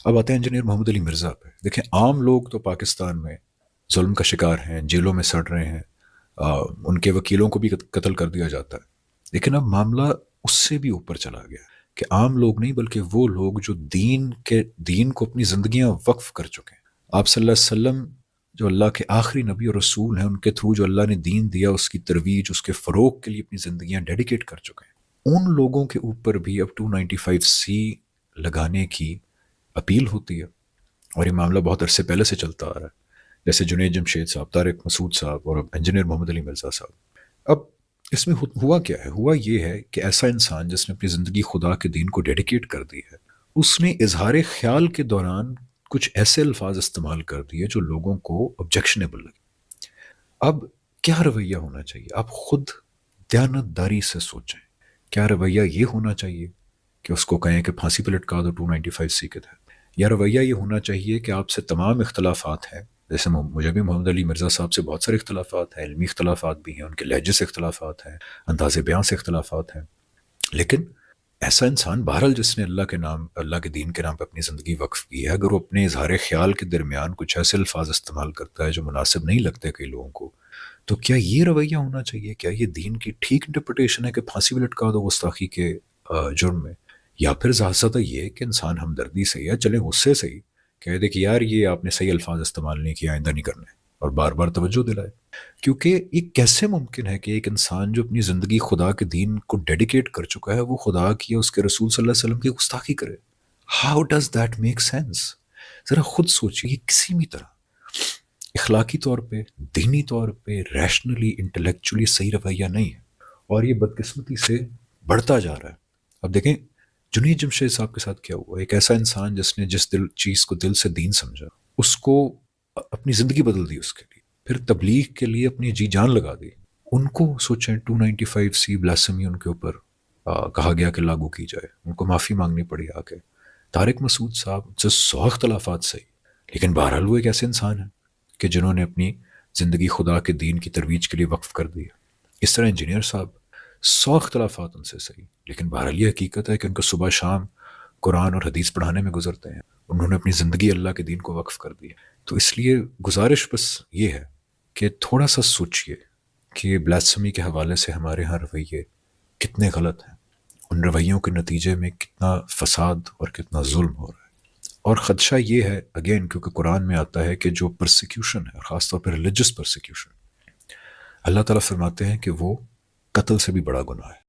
اب آتے ہیں انجینئر محمد علی مرزا پہ. دیکھیں عام لوگ تو پاکستان میں ظلم کا شکار ہیں، جیلوں میں سڑ رہے ہیں، ان کے وکیلوں کو بھی قتل کر دیا جاتا ہے. لیکن اب معاملہ اس سے بھی اوپر چلا گیا کہ عام لوگ نہیں بلکہ وہ لوگ جو دین کو اپنی زندگیاں وقف کر چکے ہیں. آپ صلی اللہ علیہ وسلم جو اللہ کے آخری نبی اور رسول ہیں، ان کے تھرو جو اللہ نے دین دیا، اس کی ترویج، اس کے فروغ کے لیے اپنی زندگیاں ڈیڈیکیٹ کر چکے ہیں. ان لوگوں کے اوپر بھی اب 295C لگانے کی اپیل ہوتی ہے. اور یہ معاملہ بہت عرصے پہلے سے چلتا آ رہا ہے، جیسے جنید جمشید صاحب، طارق مسعود صاحب اور اب انجینئر محمد علی مرزا صاحب. اب اس میں ہوا کیا ہے؟ ہوا یہ ہے کہ ایسا انسان جس نے اپنی زندگی خدا کے دین کو ڈیڈیکیٹ کر دی ہے، اس نے اظہار خیال کے دوران کچھ ایسے الفاظ استعمال کر دیے جو لوگوں کو آبجیکشنیبل لگے. اب کیا رویہ ہونا چاہیے؟ آپ خود دیانت داری سے سوچیں. کیا رویہ یہ ہونا چاہیے کہ اس کو کہیں کہ پھانسی پہ لٹکا دو 295C کے تحت؟ یا رویہ یہ ہونا چاہیے کہ آپ سے تمام اختلافات ہیں، جیسے مجھے بھی محمد علی مرزا صاحب سے بہت سارے اختلافات ہیں، علمی اختلافات بھی ہیں، ان کے لہجے سے اختلافات ہیں، انداز بیان سے اختلافات ہیں، لیکن ایسا انسان بہرحال جس نے اللہ کے نام، اللہ کے دین کے نام پہ اپنی زندگی وقف کی ہے، اگر وہ اپنے اظہار خیال کے درمیان کچھ ایسے الفاظ استعمال کرتا ہے جو مناسب نہیں لگتے کئی لوگوں کو، تو کیا یہ رویہ ہونا چاہیے؟ کیا یہ دین کی ٹھیک انٹرپریٹیشن ہے کہ پھانسی پہ لٹکا دو گستاخی کے جرم میں؟ یا پھر زیادہ یہ کہ انسان ہمدردی سے یا چلیں غصے سے ہی کہہ دے کہ یار یہ آپ نے صحیح الفاظ استعمال نہیں کیا، آئندہ نہیں کرنے، اور بار بار توجہ دلائے. کیونکہ یہ کیسے ممکن ہے کہ ایک انسان جو اپنی زندگی خدا کے دین کو ڈیڈیکیٹ کر چکا ہے، وہ خدا کی، اس کے رسول صلی اللہ علیہ وسلم کی گستاخی کرے؟ How does that make sense? ذرا خود سوچیے. یہ کسی بھی طرح اخلاقی طور پہ، دینی طور پہ، ریشنلی، انٹلیکچولی صحیح رویہ نہیں ہے، اور یہ بدقسمتی سے بڑھتا جا رہا ہے. اب دیکھیں جنید جمشید صاحب کے ساتھ کیا ہوا. ایک ایسا انسان جس نے جس چیز کو دل سے دین سمجھا، اس کو اپنی زندگی بدل دی اس کے لیے، پھر تبلیغ کے لیے اپنی جی جان لگا دی. ان کو سوچیں 295C بلاسمی ان کے اوپر کہا گیا کہ لاگو کی جائے، ان کو معافی مانگنی پڑی آ کے. طارق مسعود صاحب جو 100 اختلافات صحیح، لیکن بہرحال وہ ایک ایسے انسان ہیں کہ جنہوں نے اپنی زندگی خدا کے دین کی ترویج کے لیے وقف کر دی ہے. اس طرح انجینئر صاحب 100 اختلافات ان سے صحیح، لیکن بہرحال یہ حقیقت ہے کہ ان کو صبح شام قرآن اور حدیث پڑھانے میں گزرتے ہیں. انہوں نے اپنی زندگی اللہ کے دین کو وقف کر دی ہے. تو اس لیے گزارش بس یہ ہے کہ تھوڑا سا سوچئے کہ بلاسفمی کے حوالے سے ہمارے ہاں رویے کتنے غلط ہیں، ان رویوں کے نتیجے میں کتنا فساد اور کتنا ظلم ہو رہا ہے. اور خدشہ یہ ہے اگین، کیونکہ قرآن میں آتا ہے کہ جو پرسیکیوشن ہے، خاص طور پر ریلیجس پرسیکیوشن، اللہ تعالیٰ فرماتے ہیں کہ وہ قتل سے بھی بڑا گناہ ہے.